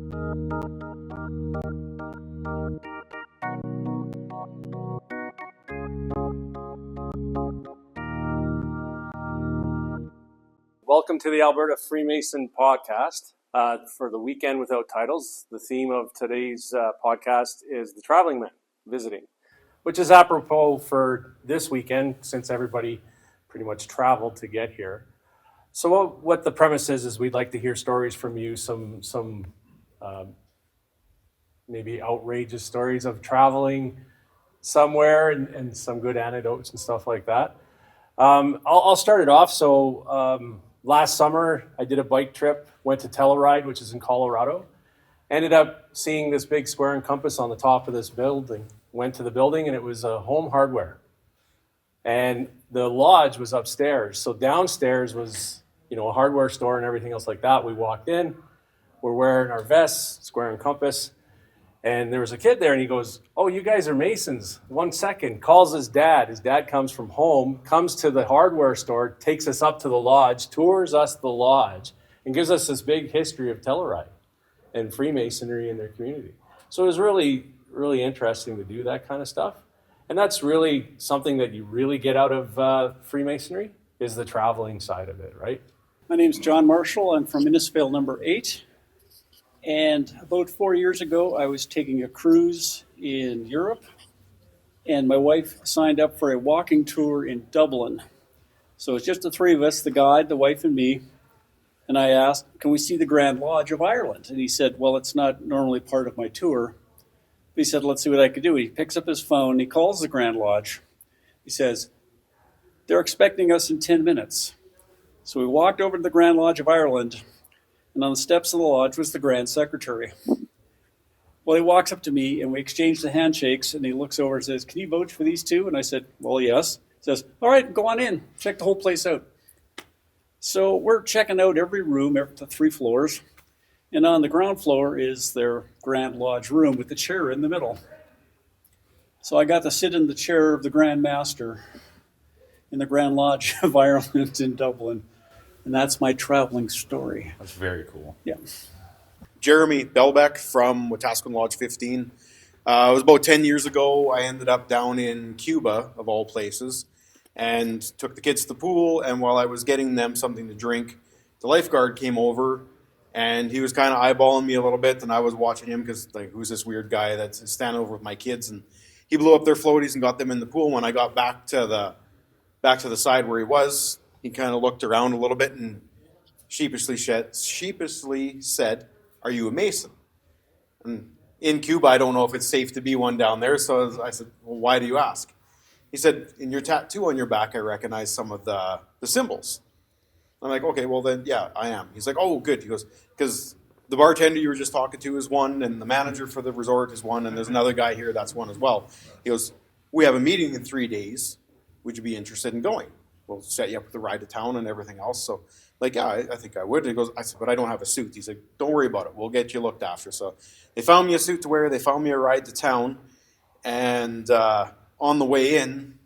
Welcome to the Alberta Freemason podcast for the Weekend Without Titles. The theme of today's podcast is the traveling man visiting, which is apropos for this weekend since everybody pretty much traveled to get here. So what the premise is we'd like to hear stories from you, some maybe outrageous stories of traveling somewhere and some good anecdotes and stuff like that. I'll start it off. So last summer, I did a bike trip, went to Telluride, which is in Colorado. Ended up seeing this big square and compass on the top of this building. Went to the building, and it was a Home Hardware. And the lodge was upstairs. So downstairs was, a hardware store and everything else like that. We walked in. We're wearing our vests, square and compass. And there was a kid there, and he goes, "Oh, you guys are Masons." 1 second, calls his dad. His dad comes from home, comes to the hardware store, takes us up to the lodge, tours us the lodge, and gives us this big history of Telluride and Freemasonry in their community. So it was really, really interesting to do that kind of stuff. And that's really something that you really get out of Freemasonry is the traveling side of it, right? My name's John Marshall. I'm from Innisfail number 8. And about 4 years ago, I was taking a cruise in Europe, and my wife signed up for a walking tour in Dublin. So it's just the three of us, the guide, the wife, and me. And I asked, "Can we see the Grand Lodge of Ireland?" And he said, "Well, it's not normally part of my tour." But he said, "Let's see what I could do." He picks up his phone, he calls the Grand Lodge. He says, "They're expecting us in 10 minutes. So we walked over to the Grand Lodge of Ireland, and on the steps of the lodge was the Grand Secretary. Well, he walks up to me, and we exchange the handshakes, and he looks over and says, "Can you vouch for these two?" And I said, "Well, yes." He says, "All right, go on in. Check the whole place out." So we're checking out every room, the 3 floors. And on the ground floor is their Grand Lodge room with the chair in the middle. So I got to sit in the chair of the Grand Master in the Grand Lodge of Ireland in Dublin. And that's my traveling story. That's very cool. Yeah. Jeremy Belbeck from Wetaskiwin Lodge 15. It was about 10 years ago. I ended up down in Cuba, of all places, and took the kids to the pool. And while I was getting them something to drink, the lifeguard came over, and he was kind of eyeballing me a little bit. And I was watching him because, who's this weird guy that's standing over with my kids? And he blew up their floaties and got them in the pool. When I got back to the side where he was, he kind of looked around a little bit and sheepishly said, "Are you a Mason?" And in Cuba, I don't know if it's safe to be one down there. So I said, "Well, why do you ask?" He said, "In your tattoo on your back, I recognize some of the symbols." I'm like, "Okay, well then, yeah, I am." He's like, "Oh, good." He goes, "Because the bartender you were just talking to is one, and the manager for the resort is one, and there's another guy here that's one as well." He goes, "We have a meeting in 3 days. Would you be interested in going? We'll set you up with the ride to town and everything else." So, yeah, I think I would. And he goes, I said, "But I don't have a suit." He said, "Don't worry about it. We'll get you looked after." So they found me a suit to wear. They found me a ride to town. And on the way in,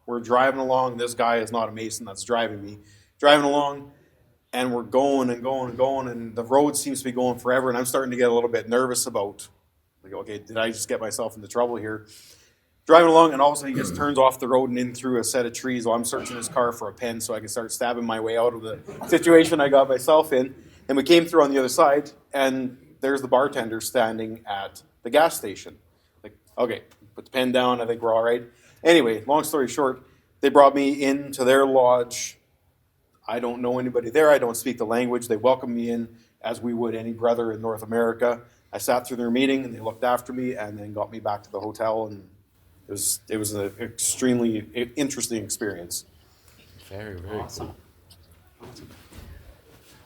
we're driving along. This guy is not a Mason that's driving me. Driving along, and we're going and going and going. And the road seems to be going forever. And I'm starting to get a little bit nervous about, okay, did I just get myself into trouble here? Driving along, and all of a sudden he just turns off the road and in through a set of trees while I'm searching his car for a pen so I can start stabbing my way out of the situation I got myself in. And we came through on the other side, and there's the bartender standing at the gas station. Okay, put the pen down, I think we're all right. Anyway, long story short, they brought me into their lodge. I don't know anybody there. I don't speak the language. They welcomed me in as we would any brother in North America. I sat through their meeting, and they looked after me and then got me back to the hotel, and it was an extremely interesting experience. Very, very awesome.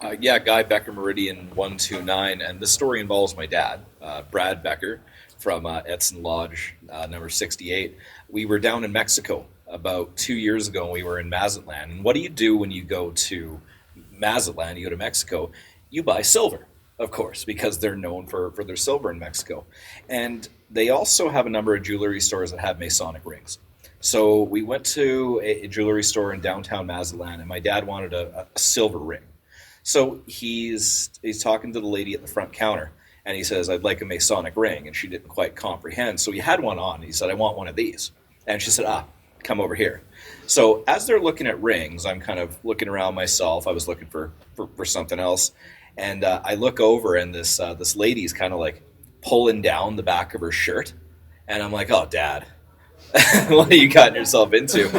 Cool. Guy Becker Meridian 129, and this story involves my dad, Brad Becker, from Edson Lodge, number 68. We were down in Mexico about 2 years ago, and we were in Mazatlan. And what do you do when you go to Mazatlan, you go to Mexico? You buy silver, of course, because they're known for their silver in Mexico. And they also have a number of jewelry stores that have Masonic rings. So we went to a jewelry store in downtown Mazatlan, and my dad wanted a silver ring. So he's talking to the lady at the front counter, And he says, I'd like a Masonic ring. And she didn't quite comprehend. So he had one on. He said, I want one of these. And she said, come over here. So as they're looking at rings, I'm kind of looking around myself. I was looking for something else. And I look over, and this lady's kind of like pulling down the back of her shirt. And I'm like, oh, Dad, what are you gotten yourself into?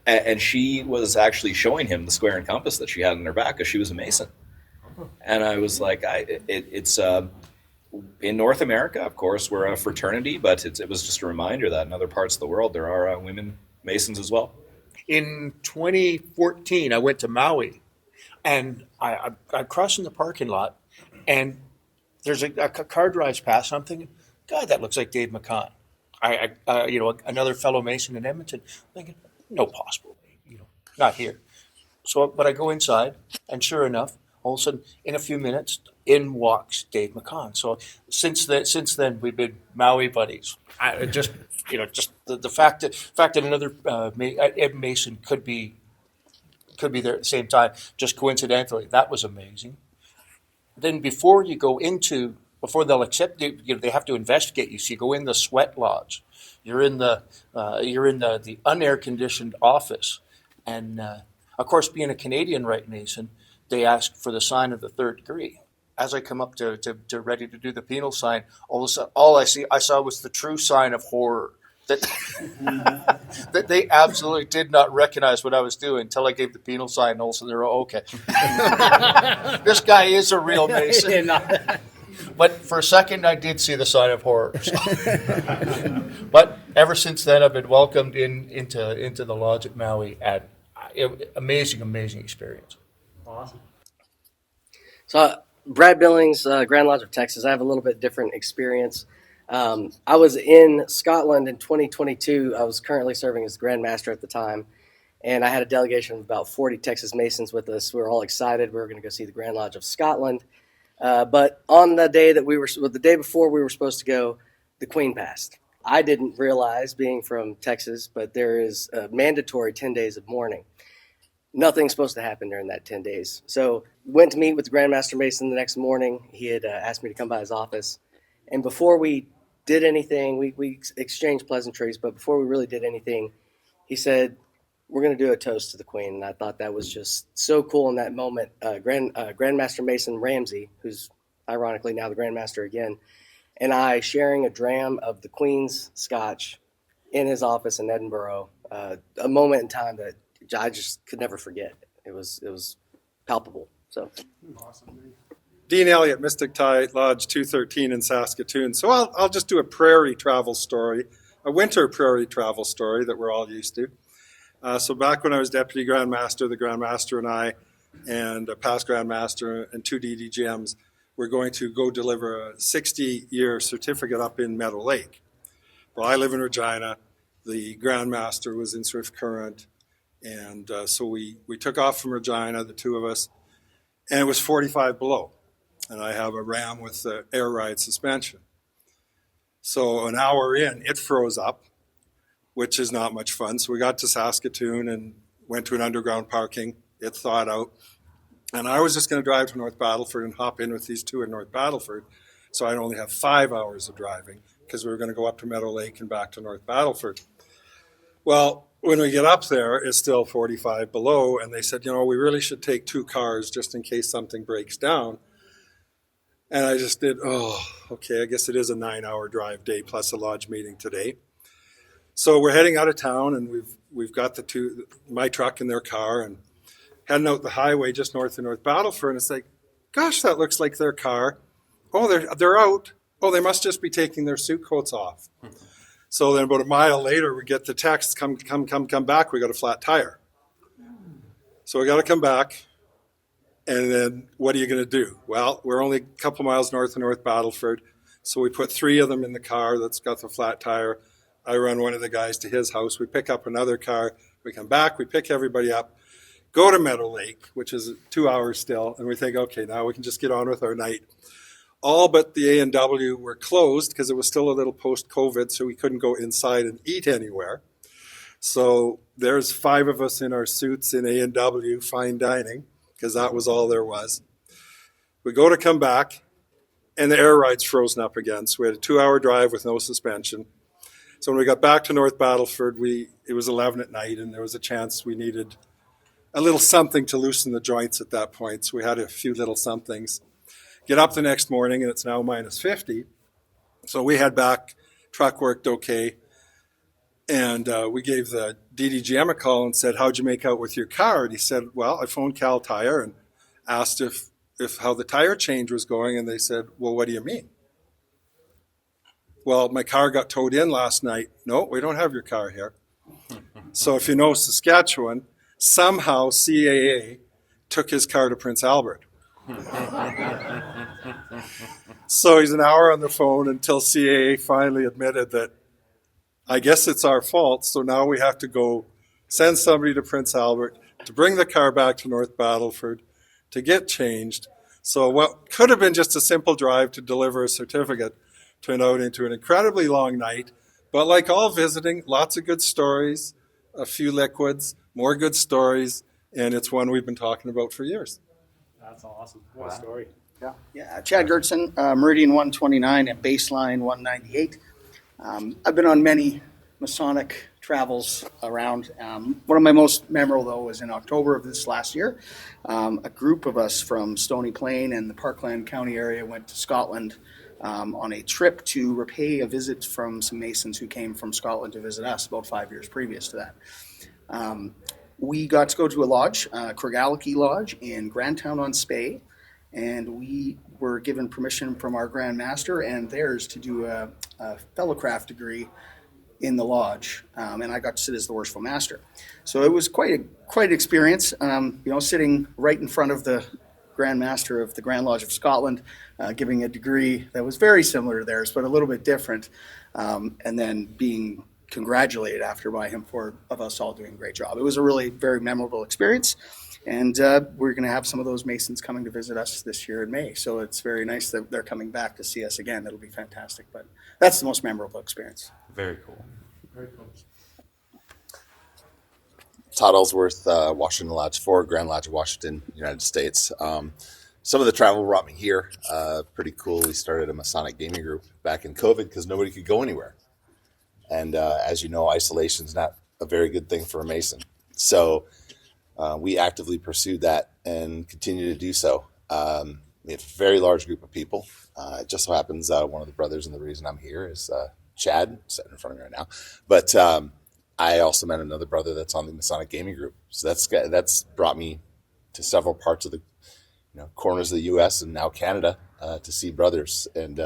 And she was actually showing him the square and compass that she had on her back, because she was a Mason. And I was like, it's in North America, of course, we're a fraternity, but it was just a reminder that in other parts of the world there are women Masons as well. In 2014, I went to Maui, and I'm crossing the parking lot, and there's a car drives past. And I'm thinking, God, that looks like Dave McCann. Another fellow Mason in Edmonton. I'm thinking, no possible way, not here. So, but I go inside, and sure enough, all of a sudden, in a few minutes, in walks Dave McCann. So since then, we've been Maui buddies. Just the fact that another Ed Mason could be there at the same time, just coincidentally, that was amazing. Then before they'll accept you, they have to investigate you. So you go in the sweat lodge. You're in the unair conditioned office, and of course, being a Canadian Rite Mason, they ask for the sign of the third degree. As I come up to ready to do the penal sign, all of a sudden, all I saw was the true sign of horror. That they absolutely did not recognize what I was doing until I gave the penal sign. And all of a sudden, they're okay. This guy is a real Mason. But for a second, I did see the sign of horror. So. But ever since then, I've been welcomed into the lodge at Maui. Amazing experience. Awesome. So, Brad Billings, Grand Lodge of Texas. I have a little bit different experience. I was in Scotland in 2022. I was currently serving as Grand Master at the time, and I had a delegation of about 40 Texas Masons with us. We were all excited. We were going to go see the Grand Lodge of Scotland. But on the day the day before we were supposed to go, the Queen passed. I didn't realize, being from Texas, but there is a mandatory 10 days of mourning. Nothing's supposed to happen during that 10 days. So went to meet with the Grandmaster Mason the next morning. He had asked me to come by his office. And before we did anything, we exchanged pleasantries, but before we really did anything, he said, we're going to do a toast to the Queen. And I thought that was just so cool in that moment. Grandmaster Mason Ramsey, who's ironically now the Grandmaster again, and I sharing a dram of the Queen's Scotch in his office in Edinburgh, a moment in time that I just could never forget. It was palpable. So, Awesome. Dean Elliott, Mystic Tide Lodge 213 in Saskatoon. So I'll just do a prairie travel story, a winter prairie travel story that we're all used to. So back when I was Deputy Grand Master, the Grand Master and I, and a past Grand Master and 2 DDGMs, were going to go deliver a 60-year certificate up in Meadow Lake. Well, I live in Regina. The Grand Master was in Swift Current. And so we took off from Regina, the two of us, and it was 45 below. And I have a Ram with air ride suspension. So an hour in, it froze up, which is not much fun. So we got to Saskatoon and went to an underground parking. It thawed out. And I was just going to drive to North Battleford and hop in with these two in North Battleford. So I'd only have 5 hours of driving because we were going to go up to Meadow Lake and back to North Battleford. Well, when we get up there, it's still 45 below. And they said, we really should take 2 cars just in case something breaks down. And I just did, okay, I guess it is a 9-hour drive day plus a lodge meeting today. So we're heading out of town, and we've got my truck and their car, and heading out the highway just north of North Battleford, and it's like, gosh, that looks like their car. Oh, they're out. Oh, they must just be taking their suit coats off. So then about a mile later, we get the text, come back, we got a flat tire. So we got to come back. And then what are you going to do? Well, we're only a couple miles north of North Battleford. So we put 3 of them in the car that's got the flat tire. I run one of the guys to his house. We pick up another car. We come back. We pick everybody up. Go to Meadow Lake, which is 2 hours still. And we think, okay, now we can just get on with our night. All but the A&W were closed because it was still a little post-COVID, so we couldn't go inside and eat anywhere. So there's 5 of us in our suits in A&W, fine dining, because that was all there was. We go to come back, and the air ride's frozen up again. So we had a 2-hour drive with no suspension. So when we got back to North Battleford, it was 11 at night, and there was a chance we needed a little something to loosen the joints at that point. So we had a few little somethings. Get up the next morning, and it's now minus 50. So we head back. Truck worked okay. And we gave the DDGM a call and said, how'd you make out with your car? And he said, well, I phoned Cal Tire and asked if how the tire change was going. And they said, well, what do you mean? Well, my car got towed in last night. No, we don't have your car here. So if you know Saskatchewan, somehow CAA took his car to Prince Albert. So he's an hour on the phone until CAA finally admitted that I guess it's our fault. So now we have to go send somebody to Prince Albert to bring the car back to North Battleford to get changed. So what could have been just a simple drive to deliver a certificate turned out into an incredibly long night. But like all visiting, lots of good stories, a few liquids, more good stories, and it's one we've been talking about for years. That's awesome. What a story. Yeah, Chad Gertson, Meridian 129 and Baseline 198. I've been on many Masonic travels around. One of my most memorable, though, was in October of this last year. A group of us from Stony Plain and the Parkland County area went to Scotland on a trip to repay a visit from some Masons who came from Scotland to visit us about 5 years previous to that. We got to go to a lodge, Craigallachie Lodge in Grandtown-on-Spey, and we were given permission from our Grand Master and theirs to do a fellowcraft degree in the lodge, and I got to sit as the Worshipful Master. So it was quite an experience, sitting right in front of the Grand Master of the Grand Lodge of Scotland, giving a degree that was very similar to theirs, but a little bit different, and then being congratulated after by him of us all doing a great job. It was a really very memorable experience. And we're going to have some of those Masons coming to visit us this year in May. So it's very nice that they're coming back to see us again. It'll be fantastic. But that's the most memorable experience. Very cool. Very cool. Todd Ellsworth, Washington Lodge 4, Grand Lodge of Washington, United States. Some of the travel brought me here. Pretty cool. We started a Masonic gaming group back in COVID because nobody could go anywhere. And as you know, isolation is not a very good thing for a Mason. So we actively pursued that and continue to do so. We have a very large group of people. It just so happens one of the brothers, and the reason I'm here is Chad, sitting in front of me right now. But I also met another brother that's on the Masonic Gaming Group. So that's brought me to several parts of the corners of the U.S. and now Canada to see brothers. And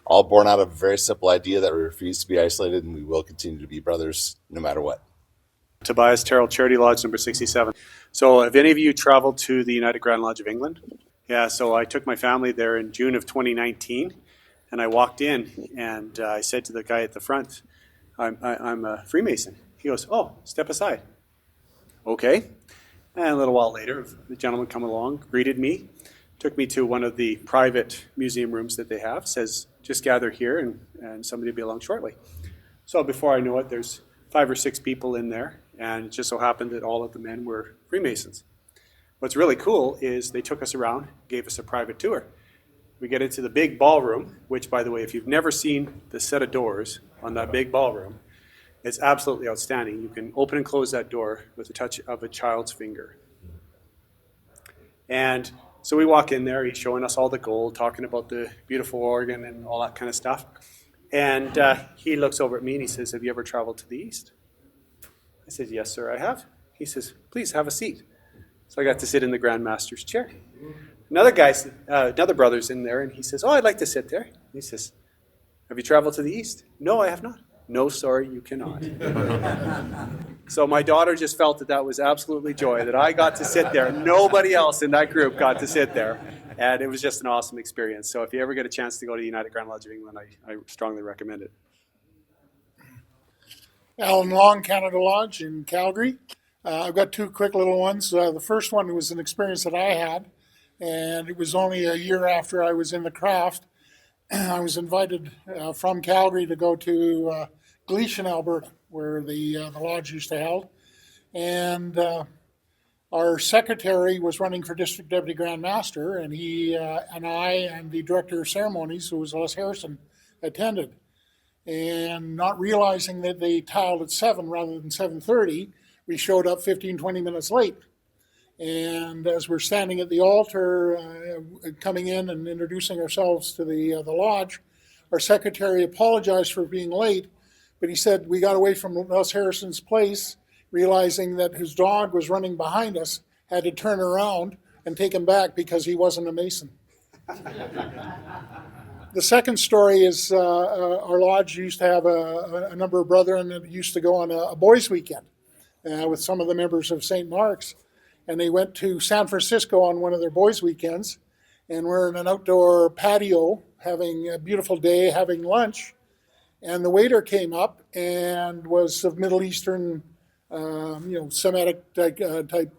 all born out of a very simple idea that we refuse to be isolated, and we will continue to be brothers no matter what. Tobias Terrell, Charity Lodge number 67. So have any of you traveled to the United Grand Lodge of England? Yeah, so I took my family there in June of 2019, and I walked in, and I said to the guy at the front, I'm a Freemason. He goes, oh, step aside. Okay. And a little while later, the gentleman come along, greeted me, took me to one of the private museum rooms that they have, says, just gather here, and somebody will be along shortly. So before I know it, there's 5 or 6 people in there, and it just so happened that all of the men were Freemasons. What's really cool is they took us around, gave us a private tour. We get into the big ballroom, which, by the way, if you've never seen the set of doors on that big ballroom, it's absolutely outstanding. You can open and close that door with the touch of a child's finger. And so we walk in there, he's showing us all the gold, talking about the beautiful organ and all that kind of stuff. And he looks over at me and he says, have you ever traveled to the East? I said, yes, sir, I have. He says, please have a seat. So I got to sit in the Grand Master's chair. Another brother's in there, and he says, oh, I'd like to sit there. He says, have you traveled to the East? No, I have not. No, sorry, you cannot. So my daughter just felt that was absolutely joy, that I got to sit there. Nobody else in that group got to sit there. And it was just an awesome experience. So if you ever get a chance to go to the United Grand Lodge of England, I strongly recommend it. Alan Long, Canada Lodge in Calgary. I've got 2 quick little ones. The first one was an experience that I had, and it was only a year after I was in the craft. I was invited from Calgary to go to Gleason, Alberta, where the lodge used to held. And Our secretary was running for district deputy grand master, and he and I and the director of ceremonies, who was Les Harrison, attended. And not realizing that they tiled at 7 rather than 7:30, we showed up 15, 20 minutes late. And as we're standing at the altar, coming in and introducing ourselves to the lodge, our secretary apologized for being late, but he said we got away from Les Harrison's place, realizing that his dog was running behind us, had to turn around and take him back because he wasn't a Mason. The second story is our lodge used to have a number of brethren that used to go on a boys' weekend with some of the members of St. Mark's. And they went to San Francisco on one of their boys' weekends, and we're in an outdoor patio having a beautiful day, having lunch. And the waiter came up and was of Middle Eastern, Semitic type,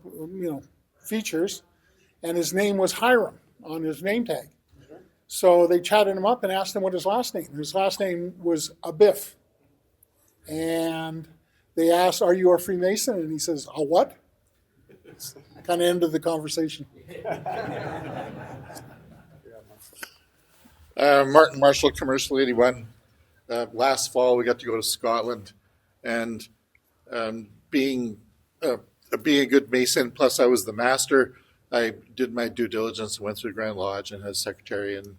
features. And his name was Hiram on his name tag. So they chatted him up and asked him what his last name. His last name was Abiff. And they asked, "Are you a Freemason?" And he says, "A what?" Kind of ended the conversation. Martin Marshall, Commercial 81. Last fall, we got to go to Scotland, and being a good Mason, plus I was the master, I did my due diligence, went through Grand Lodge and had a secretary, and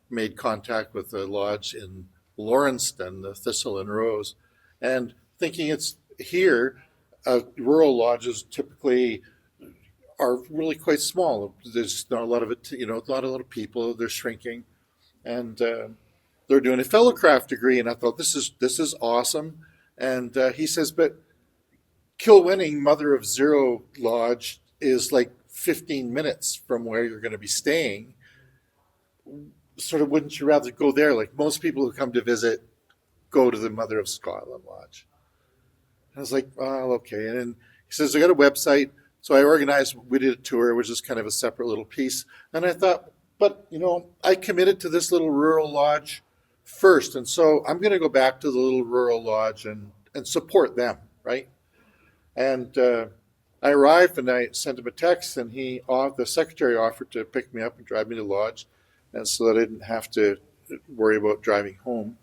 made contact with the lodge in Lawrenceston, the Thistle and Rose, and thinking it's here. Rural lodges typically are really quite small. There's not a lot of it, not a lot of people. They're shrinking, and they're doing a fellowcraft degree. And I thought this is awesome. And he says, but Kilwinning, Mother of Zero Lodge, is like 15 minutes from where you're going to be staying. Sort of, wouldn't you rather go there? Like most people who come to visit, go to the Mother of Scotland Lodge. I was like, oh, okay. And then he says, I got a website. So I organized, we did a tour, which is kind of a separate little piece. And I thought, but, I committed to this little rural lodge first. And so I'm going to go back to the little rural lodge and support them, right? And I arrived and I sent him a text, and the secretary offered to pick me up and drive me to the lodge, and so that I didn't have to worry about driving home.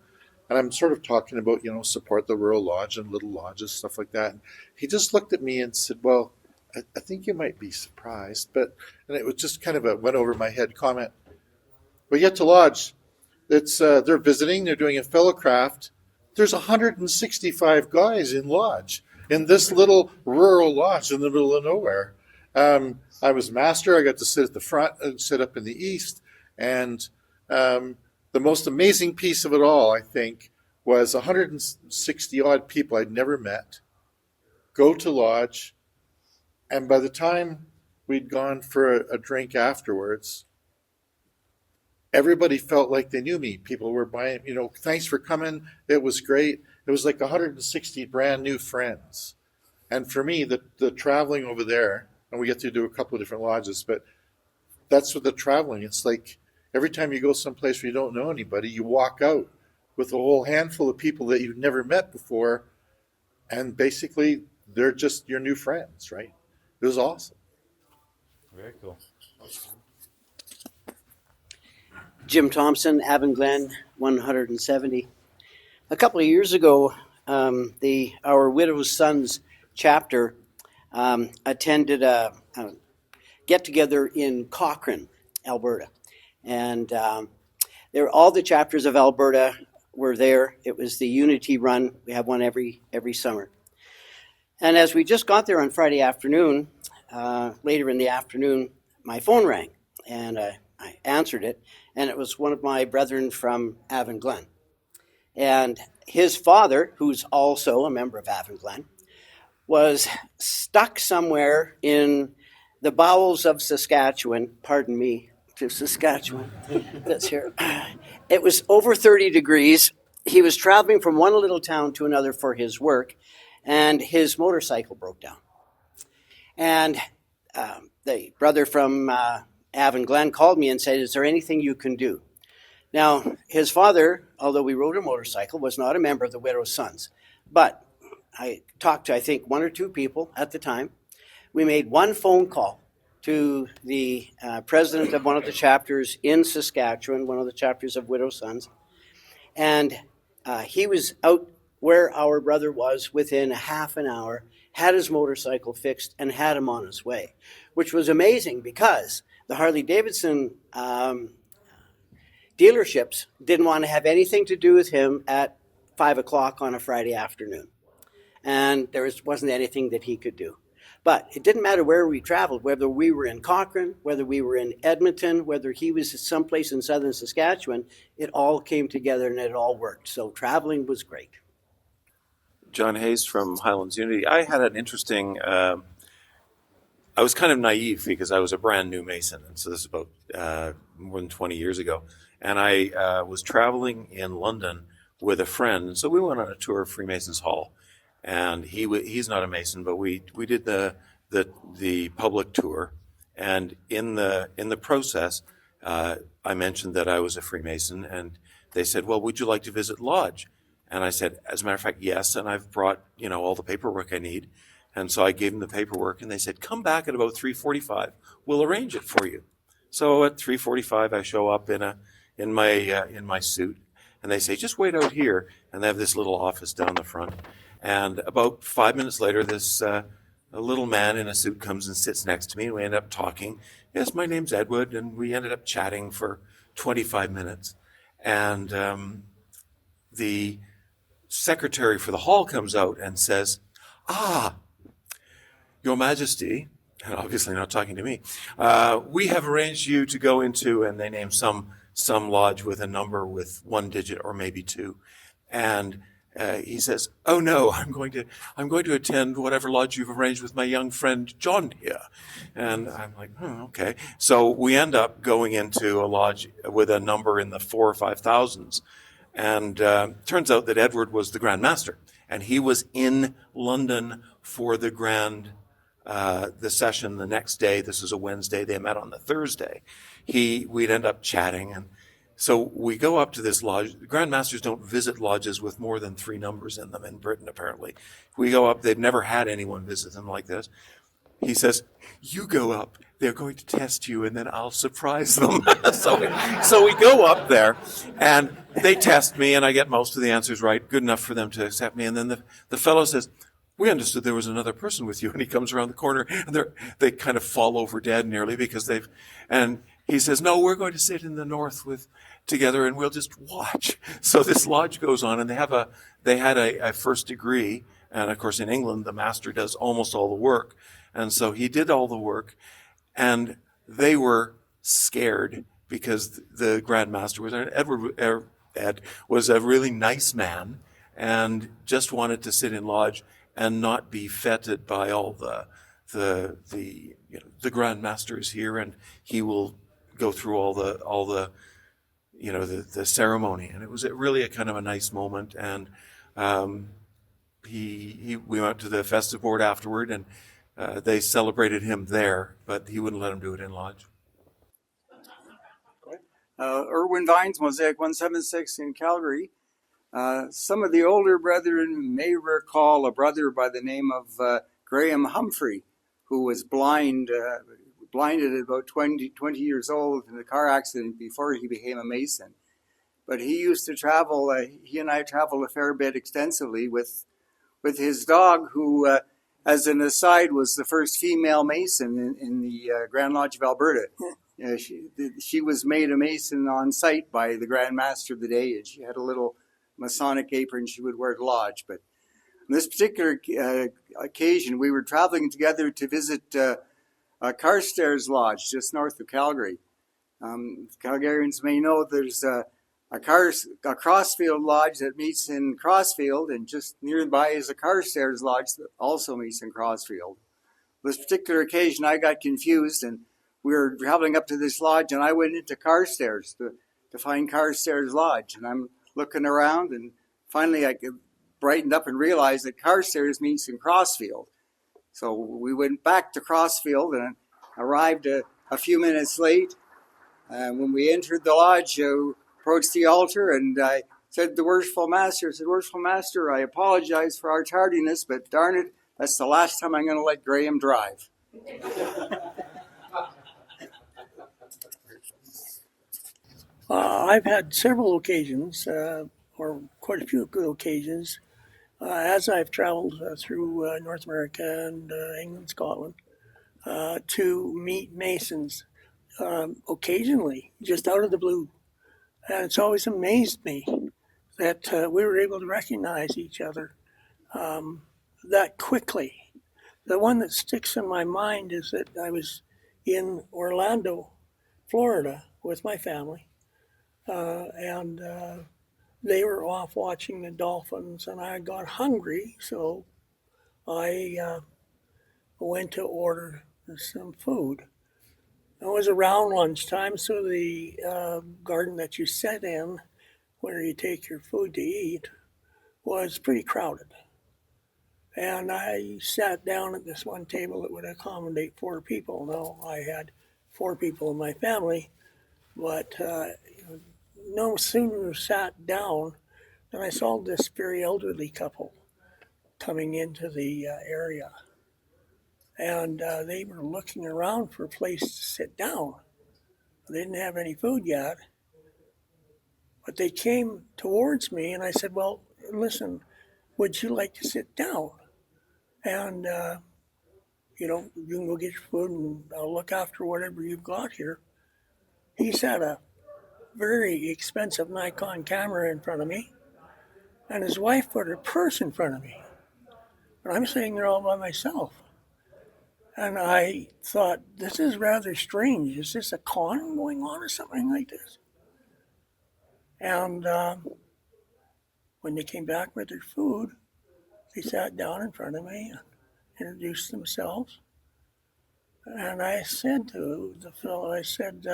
And I'm sort of talking about, support the rural lodge and little lodges, stuff like that. And he just looked at me and said, well, I think you might be surprised. And it was just kind of a went over my head comment. We get to lodge. They're visiting. They're doing a fellowcraft. There's 165 guys in lodge, in this little rural lodge in the middle of nowhere. I was master. I got to sit at the front and sit up in the east. And the most amazing piece of it all, I think, was 160 odd people I'd never met go to lodge, and by the time we'd gone for a drink afterwards, everybody felt like they knew me. People were buying, thanks for coming. It was great. It was like 160 brand new friends. And for me, the traveling over there, and we get to do a couple of different lodges, but that's what the traveling, it's like, every time you go someplace where you don't know anybody, you walk out with a whole handful of people that you've never met before, and basically they're just your new friends, right? It was awesome. Very cool. Jim Thompson, Avon Glen, 170. A couple of years ago, our Widow's Sons chapter attended a get-together in Cochrane, Alberta. And all the chapters of Alberta were there. It was the Unity Run. We have one every summer. And as we just got there on Friday afternoon, later in the afternoon, my phone rang, and I answered it, and it was one of my brethren from Avon Glen. And his father, who's also a member of Avon Glen, was stuck somewhere in the bowels of Saskatchewan, pardon me, to Saskatchewan, that's here. It was over 30 degrees. He was traveling from one little town to another for his work, and his motorcycle broke down. And the brother from Avon Glen called me and said, is there anything you can do? Now, his father, although we rode a motorcycle, was not a member of the Widow's Sons. But I talked to, I think, one or two people at the time. we made one phone call to the president of one of the chapters in Saskatchewan, one of the chapters of Widow Sons, and he was out where our brother was within a half an hour, had his motorcycle fixed, and had him on his way, which was amazing because the Harley-Davidson dealerships didn't want to have anything to do with him at 5 o'clock on a Friday afternoon. And there wasn't anything that he could do. But it didn't matter where we traveled, whether we were in Cochrane, whether we were in Edmonton, whether he was someplace in southern Saskatchewan, it all came together and it all worked. So traveling was great. John Hayes from Highlands Unity. I had an interesting, I was kind of naive because I was a brand new Mason. And so this is about more than 20 years ago. And I was traveling in London with a friend. And so we went on a tour of Freemasons Hall. And he's not a Mason, but we did the public tour, and in the process, I mentioned that I was a Freemason, and they said, "Well, would you like to visit Lodge?" And I said, "As a matter of fact, yes." And I've brought all the paperwork I need, and so I gave them the paperwork, and they said, "Come back at about 3:45. We'll arrange it for you." So at 3:45, I show up in my suit, and they say, "Just wait out here," and they have this little office down the front. And about 5 minutes later, this a little man in a suit comes and sits next to me, and we end up talking. "Yes, my name's Edward," and we ended up chatting for 25 minutes. And the secretary for the hall comes out and says, "Your Majesty," and obviously not talking to me, "we have arranged you to go into," and they name some lodge with a number with one digit or maybe two. And he says, "Oh no, I'm going to attend whatever lodge you've arranged with my young friend John here." And I'm like, okay. So we end up going into a lodge with a number in the 4,000 or 5,000s. And turns out that Edward was the Grand Master, and he was in London for the the session the next day. This is a Wednesday. They met on the Thursday. We'd end up chatting, and so we go up to this lodge. Grand Masters don't visit lodges with more than 3 numbers in them in Britain, apparently. We go up. They've never had anyone visit them like this. He says, "You go up. They're going to test you, and then I'll surprise them." So we go up there, and they test me, and I get most of the answers right, good enough for them to accept me. And then the fellow says, "We understood there was another person with you." And he comes around the corner, and they kind of fall over dead nearly because and he says, "No, we're going to sit in the north together, and we'll just watch." So this lodge goes on, and they had a first degree, and of course in England the master does almost all the work, and so he did all the work, and they were scared because the Grand Master was Ed was a really nice man, and just wanted to sit in lodge and not be feted by all the Grand Master is here, and he will go through all the ceremony. And it was really a kind of a nice moment. And we went to the festive board afterward, and they celebrated him there, but he wouldn't let him do it in lodge. Irwin Vines, Mosaic 176 in Calgary. Some of the older brethren may recall a brother by the name of Graham Humphrey, who was blinded at about 20 years old in a car accident before he became a Mason. But he used to travel, he and I traveled a fair bit extensively with his dog, who, as an aside, was the first female Mason in the Grand Lodge of Alberta. She was made a Mason on site by the Grand Master of the day, and she had a little Masonic apron she would wear to lodge. But on this particular occasion, we were traveling together to visit Carstairs Lodge, just north of Calgary. Calgarians may know there's a Crossfield Lodge that meets in Crossfield, and just nearby is a Carstairs Lodge that also meets in Crossfield. This particular occasion, I got confused, and we were traveling up to this lodge, and I went into Carstairs to find Carstairs Lodge, and I'm looking around, and finally I brightened up and realized that Carstairs meets in Crossfield. So we went back to Crossfield and arrived a few minutes late. When we entered the lodge, approached the altar, and I said to the Worshipful Master, "Worshipful Master, I apologize for our tardiness, but darn it, that's the last time I'm going to let Graham drive." I've had several occasions, or quite a few good occasions, as I've traveled through North America and England, Scotland, to meet Masons occasionally, just out of the blue. And it's always amazed me that we were able to recognize each other that quickly. The one that sticks in my mind is that I was in Orlando, Florida, with my family, and they were off watching the dolphins, and I got hungry, so I went to order some food. It was around lunchtime, so the garden that you sit in, where you take your food to eat, was pretty crowded. And I sat down at this one table that would accommodate 4 people. Now, I had 4 people in my family, but no sooner sat down than I saw this very elderly couple coming into the area. And they were looking around for a place to sit down. They didn't have any food yet, but they came towards me, and I said, well, listen, would you like to sit down? And, you can go get your food, and I'll look after whatever you've got here. He's had a very expensive Nikon camera in front of me, and his wife put her purse in front of me. But I'm sitting there all by myself. And I thought, this is rather strange. Is this a con going on or something like this? And when they came back with their food, they sat down in front of me and introduced themselves. And I said to the fellow, I said,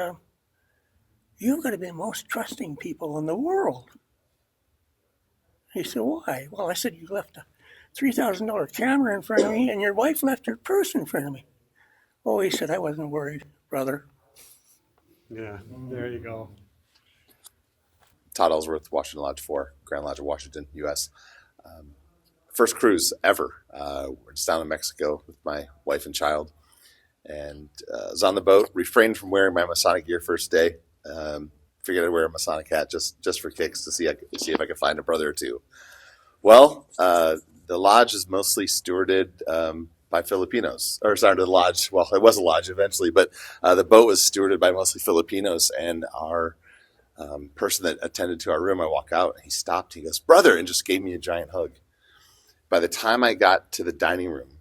you've got to be the most trusting people in the world. He said, why? Well, I said, you left a $3,000 camera in front of me, and your wife left her purse in front of me. Oh, he said, I wasn't worried, brother. Yeah, there you go. Todd Ellsworth, Washington Lodge 4, Grand Lodge of Washington, U.S. First cruise ever. We're just down in Mexico with my wife and child. And I was on the boat, refrained from wearing my Masonic gear first day. Figured I'd wear a Masonic hat just for kicks to see if I could find a brother or two. Well, the lodge is mostly stewarded by Filipinos. Or sorry, the lodge. Well, it was a lodge eventually, but the boat was stewarded by mostly Filipinos. And our person that attended to our room, I walk out, and he stopped. He goes, brother, and just gave me a giant hug. By the time I got to the dining room,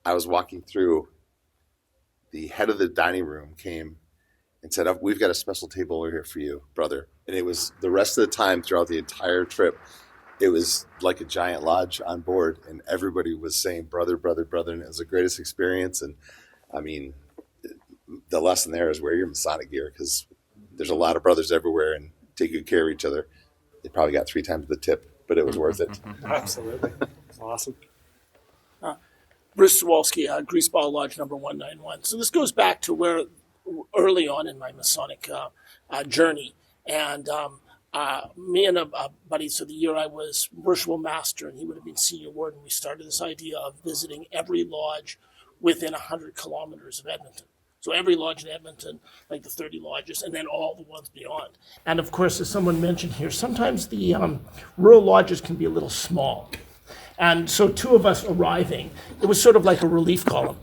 I was walking through. The head of the dining room came and said, we've got a special table over here for you, brother. And it was the rest of the time throughout the entire trip, it was like a giant lodge on board, and everybody was saying, brother, brother, brother. And it was the greatest experience. And I mean, the lesson there is wear your Masonic gear, because there's a lot of brothers everywhere, and take good care of each other. They probably got 3 times the tip, but it was worth it. Absolutely. Awesome. Bruce Zawalski, Greaseball Lodge number 191. So this goes back to where early on in my Masonic journey. And me and a buddy, so the year I was worshipful master and he would have been senior warden, we started this idea of visiting every lodge within 100 kilometers of Edmonton. So every lodge in Edmonton, like the 30 lodges, and then all the ones beyond. And of course, as someone mentioned here, sometimes the rural lodges can be a little small. And so 2 of us arriving, it was sort of like a relief column.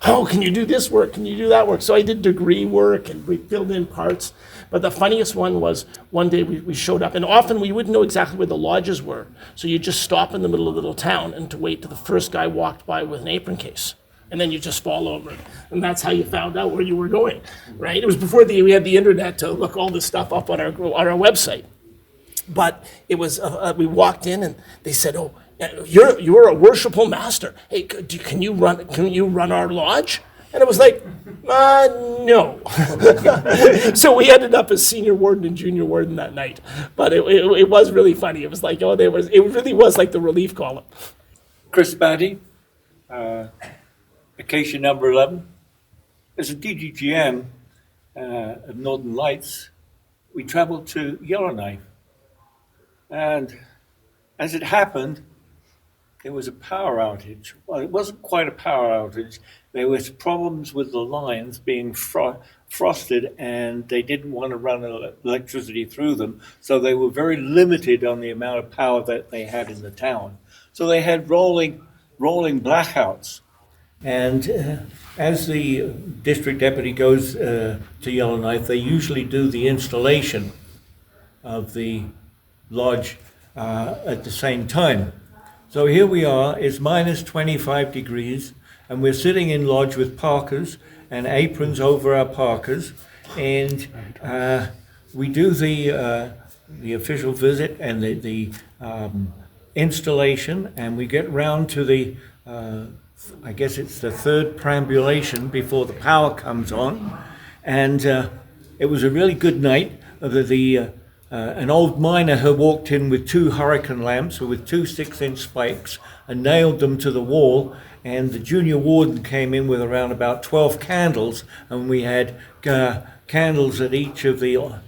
Oh, can you do this work? Can you do that work? So I did degree work and we filled in parts. But the funniest one was one day we showed up, and often we wouldn't know exactly where the lodges were. So you just stop in the middle of the little town and to wait till the first guy walked by with an apron case. And then you just fall over. And that's how you found out where you were going, right? It was before we had the internet to look all this stuff up on our website. But it was, we walked in and they said, oh, you're a worshipful master. Hey, can you run our lodge? And it was like, no. So we ended up as senior warden and junior warden that night. But it was really funny. It was like, it really was like the relief column. Chris Batty, Acacia number 11. As a DGGM at Northern Lights, we traveled to Yellowknife. And as it happened, there was a power outage. Well, it wasn't quite a power outage. There was problems with the lines being frosted, and they didn't want to run electricity through them, so they were very limited on the amount of power that they had in the town. So they had rolling blackouts. And as the district deputy goes to Yellowknife, they usually do the installation of the lodge at the same time. So here we are, it's minus 25 degrees, and we're sitting in lodge with parkas and aprons over our parkas, and we do the official visit and the installation, and we get round to the I guess it's the third perambulation before the power comes on, and it was a really good night. An old miner had walked in with 2 hurricane lamps with 2 6-inch spikes and nailed them to the wall, and the junior warden came in with around about 12 candles, and we had candles at each of the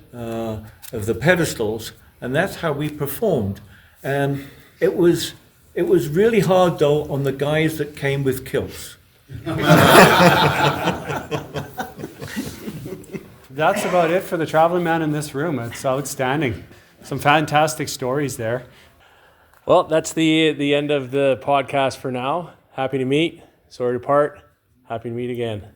pedestals, and that's how we performed. It was really hard, though, on the guys that came with kilts. That's about it for the traveling man in this room. It's outstanding. Some fantastic stories there. Well, that's the end of the podcast for now. Happy to meet. Sorry to part. Happy to meet again.